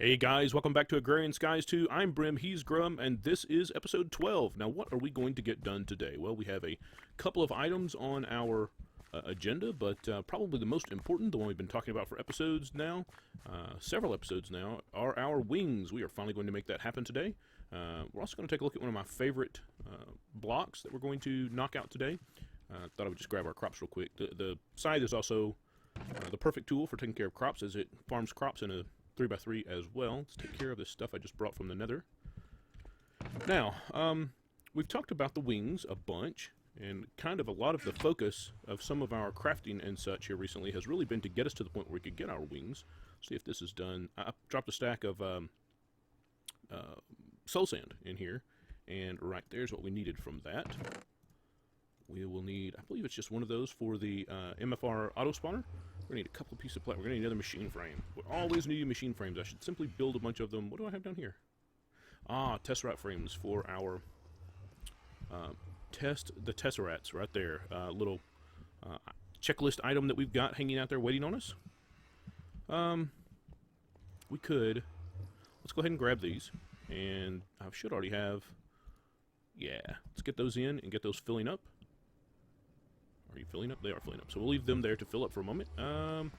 Hey guys, welcome back to Agrarian Skies 2. I'm Brim, he's Grum, and this is episode 12. Now, what are we going to get done today? Well, we have a couple of items on our agenda, but probably the most important, the one we've been talking about for episodes now, several episodes now, are our wings. We are finally going to make that happen today. We're also going to take a look at one of my favorite blocks that we're going to knock out today. Thought I would just grab our crops real quick. The scythe is also the perfect tool for taking care of crops, as it farms crops in a 3x3 as well. Let's take care of this stuff I just brought from the nether. Now, we've talked about the wings a bunch, and kind of a lot of the focus of some of our crafting and such here recently has really been to get us to the point where we could get our wings. See if this is done. I dropped a stack of soul sand in here, and right there's what we needed from that. We will need, I believe it's just one of those for the MFR auto spawner. We're going to need a couple of pieces of plastic. We're going to need another machine frame. We always need machine frames. I should simply build a bunch of them. What do I have down here? Ah, Tessa Rat frames for our the Tessa Rats right there. Little checklist item that we've got hanging out there waiting on us. We could, let's go ahead and grab these. And I should already have, yeah, let's get those in and get those filling up. Are you filling up? They are filling up. So we'll leave them there to fill up for a moment. Now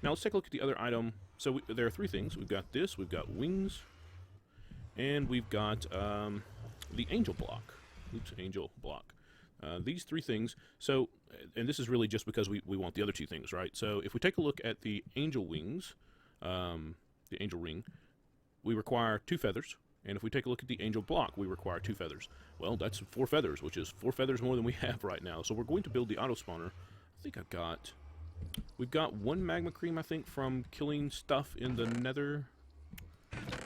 let's take a look at the other item. So there are three things. We've got this, we've got wings, and we've got the angel block. Oops, angel block. These three things. So, and this is really just because we want the other two things, right? So if we take a look at the angel wings, the angel ring, we require 2 feathers. And if we take a look at the angel block, we require 2 feathers. Well, that's 4 feathers, which is 4 feathers more than we have right now. So we're going to build the auto spawner. I think we've got 1 magma cream, I think, from killing stuff in the nether.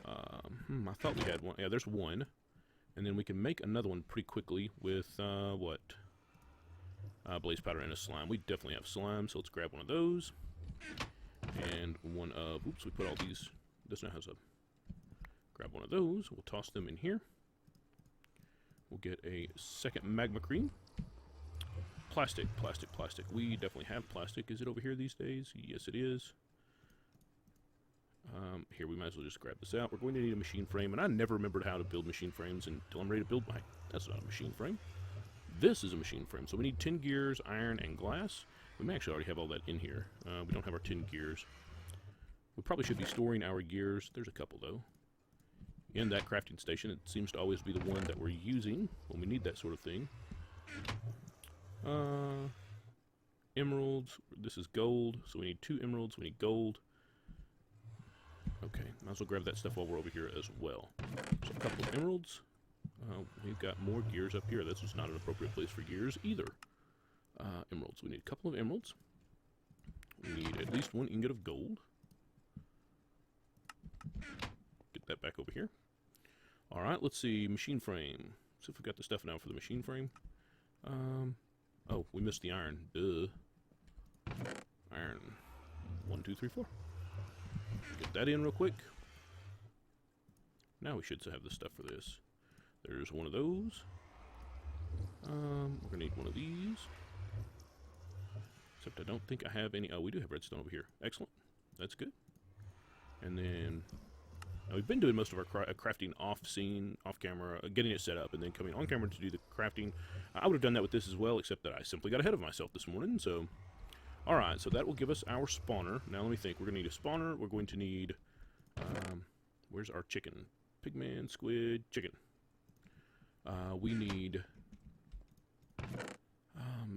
I thought we had 1. Yeah, there's 1. And then we can make another one pretty quickly with, what? Blaze powder and a slime. We definitely have slime, so let's grab one of those. And one of, oops, we put all these, this now has a, grab one of those, we'll toss them in here. We'll get a second magma cream. Plastic, plastic, plastic. We definitely have plastic. Is it over here these days? Yes, it is. Here, we might as well just grab this out. We're going to need a machine frame, and I never remembered how to build machine frames until I'm ready to build mine. That's not a machine frame. This is a machine frame. So we need 10 gears, iron, and glass. We may actually already have all that in here. We don't have our 10 gears. We probably should be storing our gears. There's a couple, though. In that crafting station, it seems to always be the one that we're using when we need that sort of thing. Emeralds. This is gold, so we need 2 emeralds. We need gold. Okay, might as well grab that stuff while we're over here as well. So a couple of emeralds. We've got more gears up here. This is not an appropriate place for gears either. Emeralds. We need a couple of emeralds. We need at least 1 ingot of gold. Get that back over here. Alright, let's see. Machine frame. See if we got the stuff now for the machine frame. Oh, we missed the iron. Duh. Iron. 1, 2, 3, 4. Get that in real quick. Now we should have the stuff for this. There's one of those. We're gonna need one of these. Except I don't think I have any. Oh, we do have redstone over here. Excellent. That's good. And then now we've been doing most of our crafting off-scene, off-camera, getting it set up, and then coming on camera to do the crafting. I would have done that with this as well, except that I simply got ahead of myself this morning. So, all right. So that will give us our spawner. Now let me think. We're gonna need a spawner. We're going to need. Where's our chicken? Pigman, squid, chicken. We need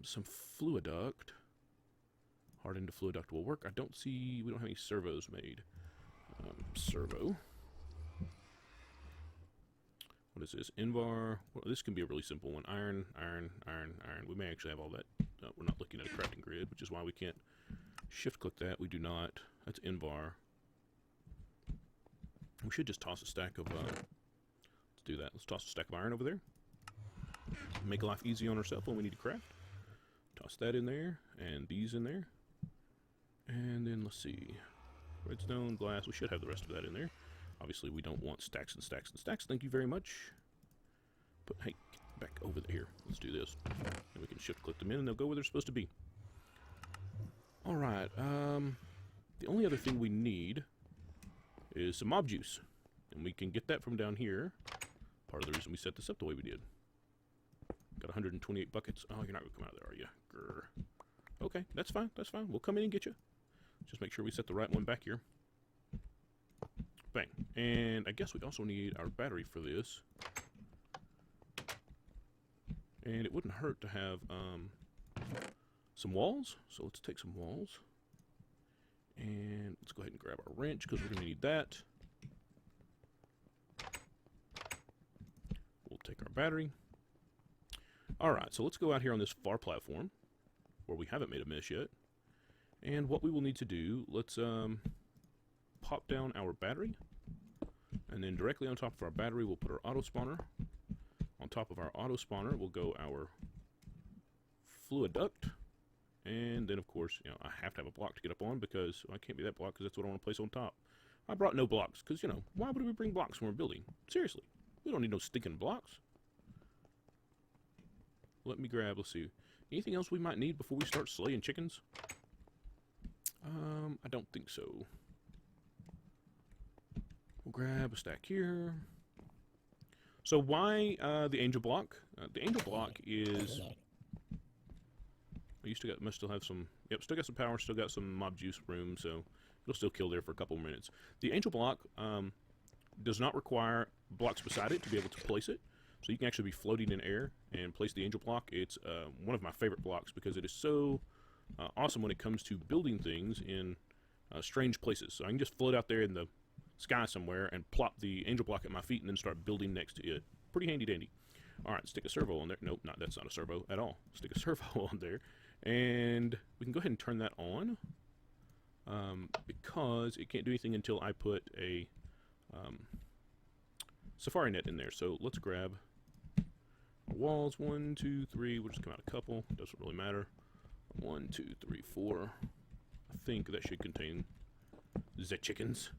some fluiduct. Hardened fluiduct will work. I don't see. We don't have any servos made. Servo. What is this? Invar. Well, this can be a really simple one. Iron, iron, iron, iron. We may actually have all that. We're not looking at a crafting grid, which is why we can't shift click that. We do not. That's Invar. We should just toss a stack of. Let's do that. Let's toss a stack of iron over there. Make life easy on ourselves when we need to craft. Toss that in there, and these in there. And then let's see. Redstone, glass, we should have the rest of that in there. Obviously, we don't want stacks and stacks and stacks. Thank you very much. But hey, get back over here. Let's do this. And we can shift click them in, and they'll go where they're supposed to be. Alright, the only other thing we need is some mob juice. And we can get that from down here. Part of the reason we set this up the way we did. Got 128 buckets. Oh, you're not going to come out of there, are you? Grr. Okay, that's fine. That's fine. We'll come in and get you. Just make sure we set the right one back here. Bang. And I guess we also need our battery for this. And it wouldn't hurt to have some walls. So let's take some walls. And let's go ahead and grab our wrench because we're going to need that. We'll take our battery. Alright, so let's go out here on this far platform where we haven't made a mess yet. And what we will need to do, let's pop down our battery. And then directly on top of our battery, we'll put our auto spawner. On top of our auto spawner, we'll go our fluid duct. And then, of course, you know, I have to have a block to get up on because I can't be that block because that's what I want to place on top. I brought no blocks because, you know, why would we bring blocks when we're building? Seriously, we don't need no stinking blocks. Let me grab, let's see, anything else we might need before we start slaying chickens? I don't think so. We'll grab a stack here. So why the angel block? The angel block is... You still got, must still have some... Yep, still got some power, still got some mob juice room, so it'll still kill there for a couple minutes. The angel block does not require blocks beside it to be able to place it. So you can actually be floating in air and place the angel block. It's one of my favorite blocks because it is so awesome when it comes to building things in strange places. So I can just float out there in the sky somewhere and plop the angel block at my feet and then start building next to it. Pretty handy dandy. Alright, stick a servo on there. Nope, that's not a servo at all. Stick a servo on there. And we can go ahead and turn that on because it can't do anything until I put a safari net in there. So let's grab our walls. 1, 2, 3. We'll just come out a couple. Doesn't really matter. 1, 2, 3, 4. I think that should contain the chickens.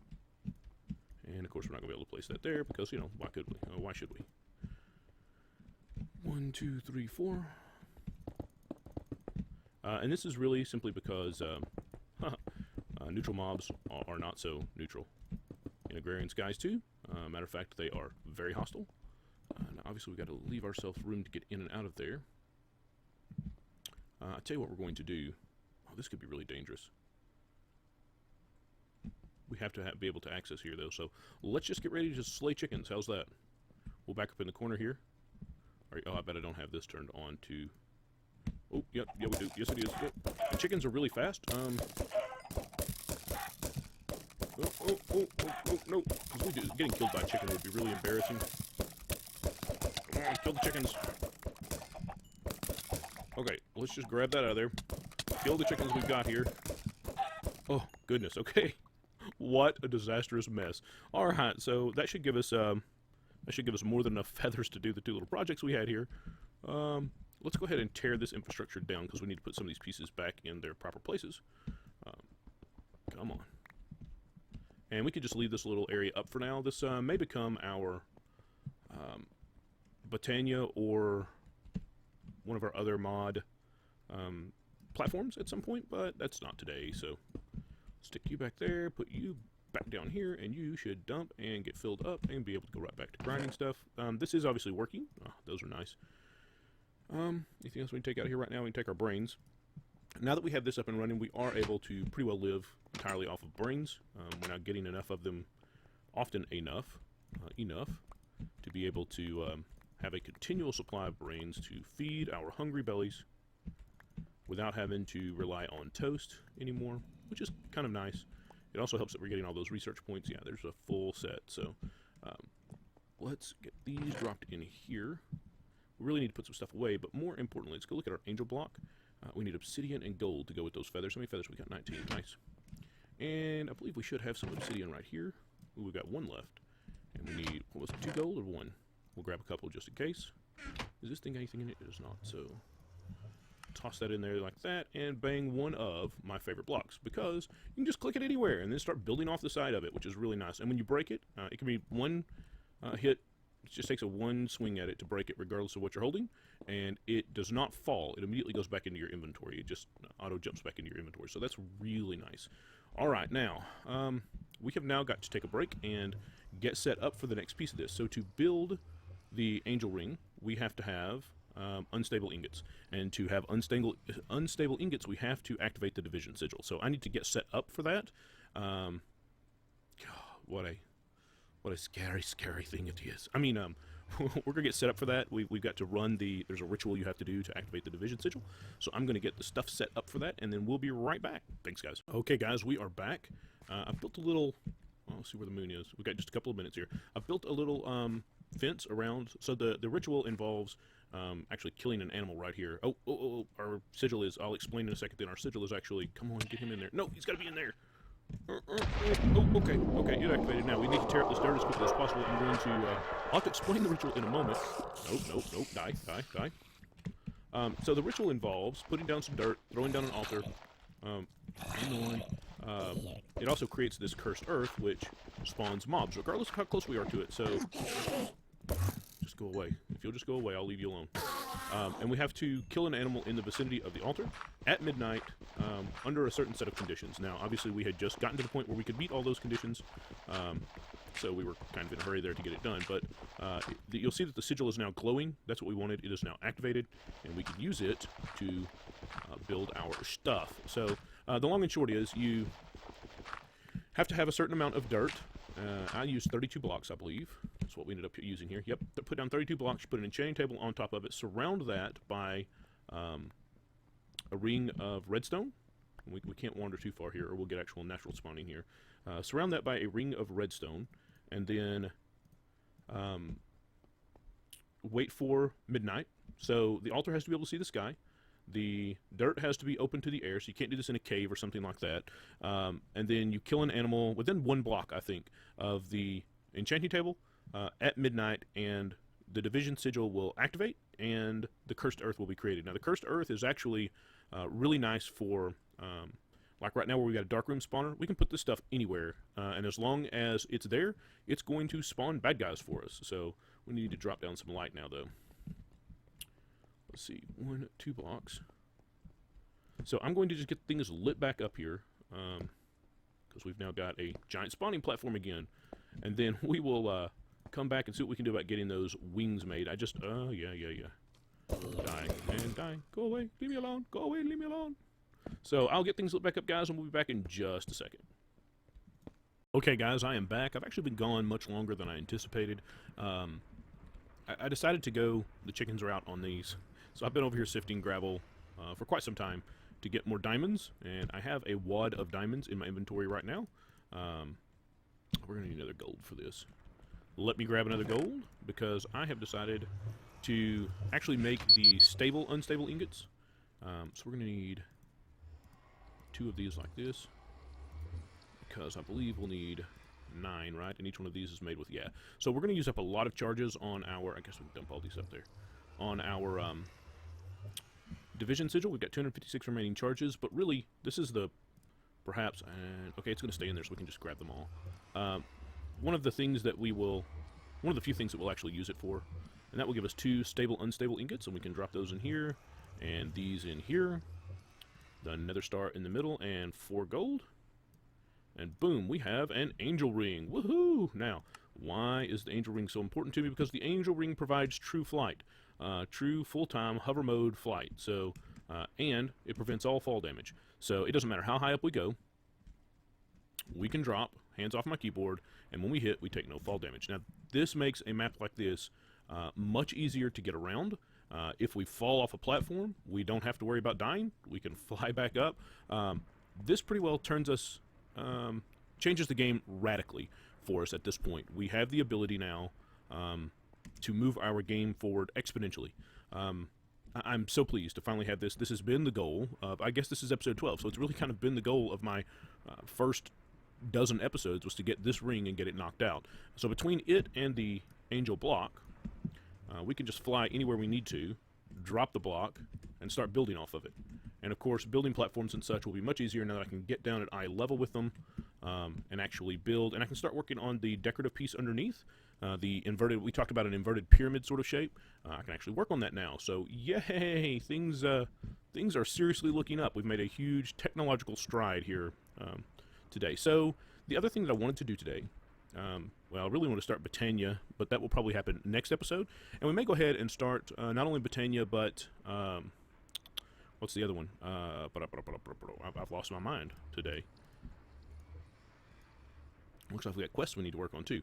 And of course, we're not going to be able to place that there because, you know, why could we? Why should we? 1, 2, 3, 4. And this is really simply because neutral mobs are not so neutral. In Agrarian Skies 2, matter of fact, they are very hostile. Now obviously, we've got to leave ourselves room to get in and out of there. I'll tell you what we're going to do. Oh, this could be really dangerous. We have to be able to access here, though. So let's just get ready to slay chickens. How's that? We'll back up in the corner here. All right, oh, I bet I don't have this turned on to... Oh, yep, yeah, we do. Yes, it is. Yep. The chickens are really fast. Oh, no. Getting killed by a chicken would be really embarrassing. Come on, kill the chickens. Okay, let's just grab that out of there. Kill the chickens we've got here. Oh, goodness, okay. What a disastrous mess. Alright, so that should give us more than enough feathers to do the 2 little projects we had here. Let's go ahead and tear this infrastructure down because we need to put some of these pieces back in their proper places. Come on. And we could just leave this little area up for now. This may become our Botania or one of our other mod platforms at some point, but that's not today. So stick you back there, put you back down here, and you should dump and get filled up and be able to go right back to grinding stuff. This is obviously working. Oh, those are nice. Anything else we can take out of here right now? We can take our brains. Now that we have this up and running, we are able to pretty well live entirely off of brains. We're not getting enough of them, often enough to be able to have a continual supply of brains to feed our hungry bellies without having to rely on toast anymore, which is kind of nice. It also helps that we're getting all those research points. Yeah, there's a full set. So let's get these dropped in here. We really need to put some stuff away, but more importantly, let's go look at our angel block. We need obsidian and gold to go with those feathers. How many feathers we got? 19. Nice. And I believe we should have some obsidian right here. Ooh, we got 1 left. And we need, what was it, 2 gold or 1? We'll grab a couple just in case. Is this thing got anything in it? It does not. So toss that in there like that, and bang, one of my favorite blocks, because you can just click it anywhere and then start building off the side of it, which is really nice. And when you break it, it can be 1 hit. It just takes a 1 swing at it to break it regardless of what you're holding, and it does not fall. It immediately goes back into your inventory. It just auto jumps back into your inventory, so that's really nice. All right, now we have now got to take a break and get set up for the next piece of this. So to build the angel ring, we have to have unstable ingots, and to have unstable ingots, we have to activate the division sigil. So I need to get set up for that. God, what a scary thing it is. I mean, we're gonna get set up for that. We've got to run there's a ritual you have to do to activate the division sigil. So I'm gonna get the stuff set up for that, and then we'll be right back. Thanks, guys. Okay, guys, we are back. I've built a little. Well, let's see where the moon is. We've got just a couple of minutes here. I've built a little fence around. So the ritual involves actually killing an animal right here. Oh, our sigil is. I'll explain in a second. Then our sigil is actually. Come on, get him in there. No, he's got to be in there. Oh, okay, it activated now. We need to tear up this dirt as quickly as possible. I'm going to, I'll have to explain the ritual in a moment. Nope, die. So the ritual involves putting down some dirt, throwing down an altar, it also creates this cursed earth, which spawns mobs, regardless of how close we are to it, so just go away. If you'll just go away, I'll leave you alone. And we have to kill an animal in the vicinity of the altar at midnight under a certain set of conditions. Now, obviously, we had just gotten to the point where we could meet all those conditions, so we were kind of in a hurry there to get it done. But you'll see that the sigil is now glowing. That's what we wanted. It is now activated, and we can use it to build our stuff. So the long and short is you have to have a certain amount of dirt. I used 32 blocks, I believe. That's what we ended up using here. Yep, put down 32 blocks, you put an enchanting table on top of it, surround that by a ring of redstone. We can't wander too far here, or we'll get actual natural spawning here. Surround that by a ring of redstone, and then wait for midnight. So the altar has to be able to see the sky. The dirt has to be open to the air, so you can't do this in a cave or something like that. And then you kill an animal within 1 block, I think, of the enchanting table at midnight, and the division sigil will activate, and the cursed earth will be created. Now, the cursed earth is actually really nice for, like right now where we got a dark room spawner, we can put this stuff anywhere, and as long as it's there, it's going to spawn bad guys for us. So we need to drop down some light now, though. Let's see, 1, 2 blocks. So I'm going to just get things lit back up here, because we've now got a giant spawning platform again. And then we will come back and see what we can do about getting those wings made. I just, yeah. Die, and die. Go away, leave me alone. Go away, leave me alone. So I'll get things lit back up, guys, and we'll be back in just a second. Okay, guys, I am back. I've actually been gone much longer than I anticipated. I decided to go the chickens route on these. So I've been over here sifting gravel for quite some time to get more diamonds, and I have a wad of diamonds in my inventory right now. We're going to need another gold for this. Let me grab another gold, because I have decided to actually make the stable, unstable ingots. So we're going to need 2 of these like this, because I believe we'll need 9, right? And each one of these is made with, yeah. So we're going to use up a lot of charges on our, I guess we can dump all these up there, on our division sigil. We've got 256 remaining charges, but really, this is the, perhaps, okay, it's going to stay in there so we can just grab them all. One of the things that we will, one of the few things that we'll actually use it for, and that will give us 2 stable, unstable ingots, and we can drop those in here, and these in here, the nether star in the middle, and 4 gold. And boom, we have an angel ring. Woohoo! Now, why is the angel ring so important to me? Because the angel ring provides true flight, true full-time hover mode flight. So, and it prevents all fall damage. So it doesn't matter how high up we go, we can drop, hands off my keyboard, and when we hit, we take no fall damage. Now, this makes a map like this much easier to get around. If we fall off a platform, we don't have to worry about dying. We can fly back up. This pretty well turns us, changes the game radically for us at this point. We have the ability now to move our game forward exponentially. I'm so pleased to finally have this. This has been the goal of, I guess this is episode 12, so it's really kind of been the goal of my first dozen episodes, was to get this ring and get it knocked out. So between it and the angel block, we can just fly anywhere we need to, drop the block, and start building off of it. And of course, building platforms and such will be much easier now that I can get down at eye level with them and actually build. And I can start working on the decorative piece underneath, the inverted, we talked about an inverted pyramid sort of shape. I can actually work on that now. So yay, things are seriously looking up. We've made a huge technological stride here today. So the other thing that I wanted to do today, well, I really want to start Botania, but that will probably happen next episode. And we may go ahead and start not only Botania, but what's the other one? I've lost my mind today. Looks like we got quests we need to work on too.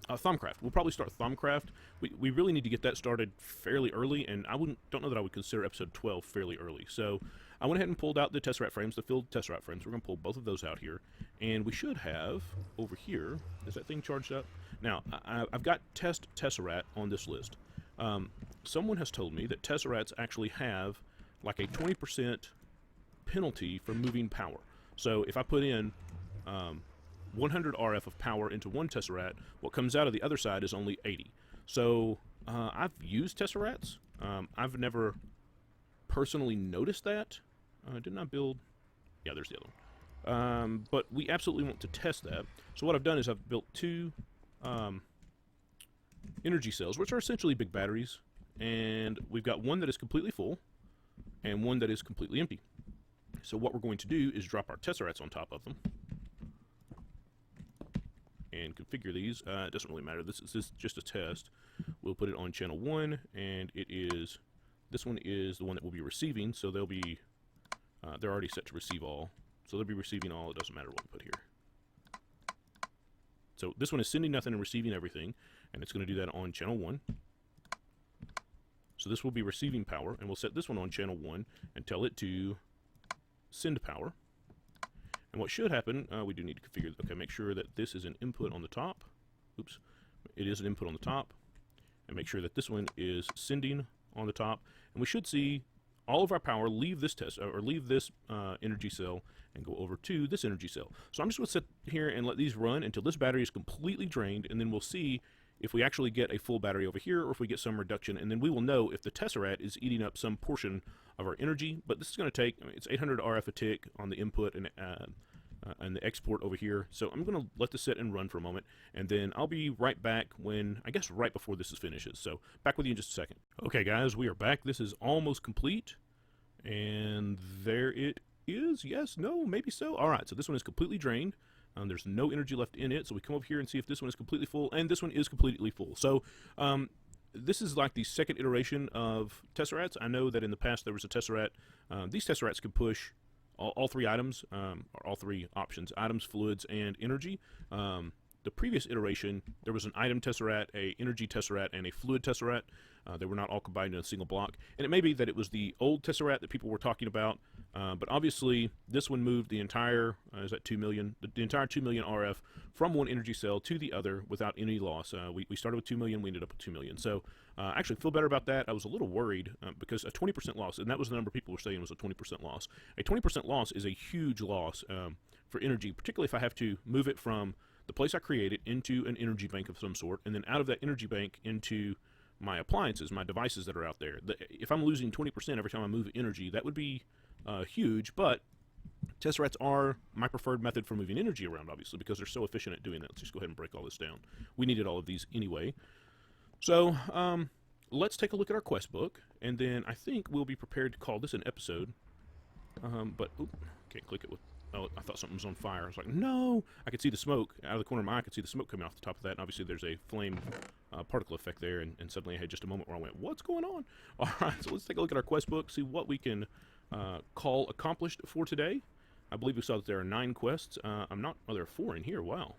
Thumbcraft. We'll probably start Thumbcraft. We really need to get that started fairly early, and don't know that I would consider episode 12 fairly early. So I went ahead and pulled out the Tessa Rat frames, the filled Tessa Rat frames. We're going to pull both of those out here, and we should have over here. Is that thing charged up? Now I've got Tessa Rat on this list. Someone has told me that Tessa Rats actually have like a 20% penalty for moving power. So if I put in 100 RF of power into one Tessa Rat, what comes out of the other side is only 80. So I've used Tessa Rats. I've never personally noticed that. Didn't I build? Yeah, there's the other one. But we absolutely want to test that. So what I've done is I've built two energy cells, which are essentially big batteries. And we've got one that is completely full and one that is completely empty. So what we're going to do is drop our Tessa Rats on top of them and configure these. It doesn't really matter. This is just a test. We'll put it on channel 1, and this one is the one that we'll be receiving, so they'll be they're already set to receive all. So they'll be receiving all. It doesn't matter what we put here. So this one is sending nothing and receiving everything, and it's going to do that on channel 1. So this will be receiving power, and we'll set this one on channel 1 and tell it to send power. And what should happen, we do need to configure, okay, make sure that this is an input on the top. Oops. It is an input on the top. And make sure that this one is sending on the top. And we should see all of our power leave this energy cell and go over to this energy cell. So I'm just going to sit here and let these run until this battery is completely drained, and then we'll see if we actually get a full battery over here or if we get some reduction, and then we will know if the Tessa Rat is eating up some portion of our energy. But this is going to take, it's 800 RF a tick on the input and the export over here. So I'm going to let this sit and run for a moment, and then I'll be right back when, I guess right before this finishes. So back with you in just a second. Okay guys, we are back. This is almost complete, and there it is. Yes, no, maybe so. Alright, so this one is completely drained. There's no energy left in it, so we come over here and see if this one is completely full, and this one is completely full. So this is like the second iteration of Tessa Rats. I know that in the past there was a Tessa Rat. These Tessa Rats can push all three items, or all three options: items, fluids, and energy. The previous iteration, there was an item Tessa Rat, a energy Tessa Rat, and a fluid Tessa Rat. They were not all combined in a single block. And it may be that it was the old Tessa Rat that people were talking about, but obviously this one moved the entire, is that 2 million? The entire 2 million RF from one energy cell to the other without any loss. We started with 2 million, we ended up with 2 million. So I actually feel better about that. I was a little worried because a 20% loss, and that was the number people were saying was a 20% loss. A 20% loss is a huge loss for energy, particularly if I have to move it from the place I created into an energy bank of some sort, and then out of that energy bank into my appliances, my devices that are out there. If I'm losing 20% every time I move energy, that would be huge, but Tessa Rats are my preferred method for moving energy around, obviously, because they're so efficient at doing that. Let's just go ahead and break all this down. We needed all of these anyway. So let's take a look at our quest book, and then I think we'll be prepared to call this an episode. But, oop, can't click it with... Oh, I thought something was on fire. I was like, no! I could see the smoke. Out of the corner of my eye, I could see the smoke coming off the top of that. And obviously, there's a flame particle effect there. And suddenly, I had just a moment where I went, what's going on? All right, so let's take a look at our quest book, see what we can call accomplished for today. I believe we saw that there are 9 quests. Oh, there are 4 in here. Wow.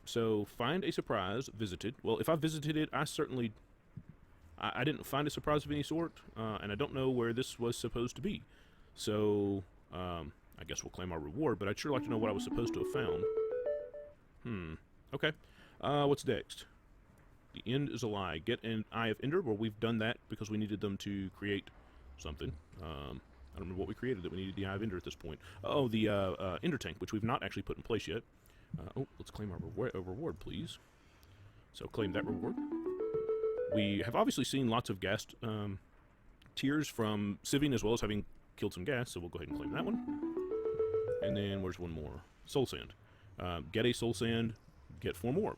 So, find a surprise, visited. Well, if I visited it, I didn't find a surprise of any sort. And I don't know where this was supposed to be. So... I guess we'll claim our reward, but I'd sure like to know what I was supposed to have found. Okay. What's next? The end is a lie. Get an Eye of Ender. Well, we've done that because we needed them to create something. I don't remember what we created that we needed the Eye of Ender at this point. Oh, the Ender Tank, which we've not actually put in place yet. Let's claim our reward, please. So claim that reward. We have obviously seen lots of gas tiers from sieving as well as having killed some gas, so we'll go ahead and claim that one. And then where's one more? Soul Sand. Get a Soul Sand, get 4 more.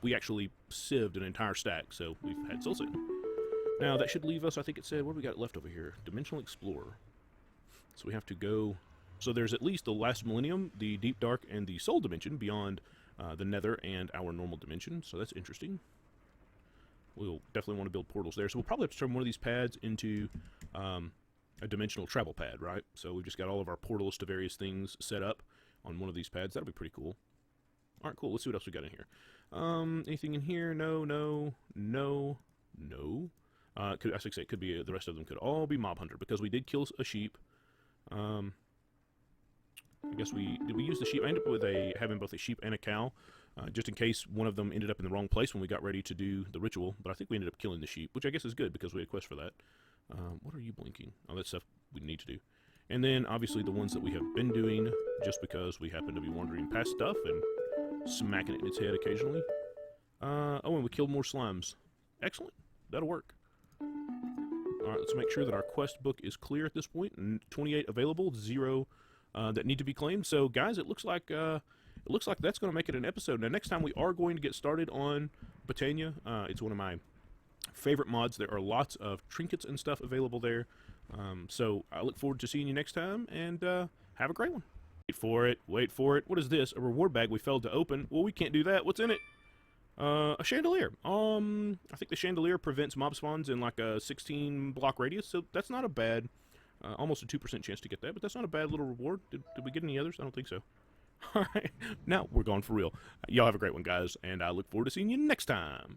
We actually sieved an entire stack, so we've had Soul Sand. Now that should leave us, I think it said, what do we got left over here? Dimensional Explorer. So we have to go So there's at least the last millennium, the deep dark, and the soul dimension beyond the nether and our normal dimension. So that's interesting. We'll definitely want to build portals there. So we'll probably have to turn one of these pads into a dimensional travel pad, right? So we've just got all of our portals to various things set up on one of these pads. That'll be pretty cool. All right, cool. Let's see what else we got in here. Anything in here? No, no, no, no. I should say it could be the rest of them could all be mob hunter because we did kill a sheep. I guess did we use the sheep? I ended up with having both a sheep and a cow, just in case one of them ended up in the wrong place when we got ready to do the ritual. But I think we ended up killing the sheep, which I guess is good because we had a quest for that. What are you blinking? Oh, that's stuff we need to do. And then obviously the ones that we have been doing, just because we happen to be wandering past stuff and smacking it in its head occasionally. Oh, and we killed more slimes. Excellent. That'll work. Alright, let's make sure that our quest book is clear at this point. 28 available, 0 that need to be claimed. So, guys, it looks like that's going to make it an episode. Now, next time we are going to get started on Botania. It's one of my favorite mods. There are lots of trinkets and stuff available there. So, I look forward to seeing you next time, and have a great one. Wait for it. Wait for it. What is this? A reward bag we failed to open. Well, we can't do that. What's in it? A chandelier. I think the chandelier prevents mob spawns in like a 16 block radius, so that's not a bad, almost a 2% chance to get that, but that's not a bad little reward. Did we get any others? I don't think so. Alright, now we're gone for real. Y'all have a great one, guys, and I look forward to seeing you next time.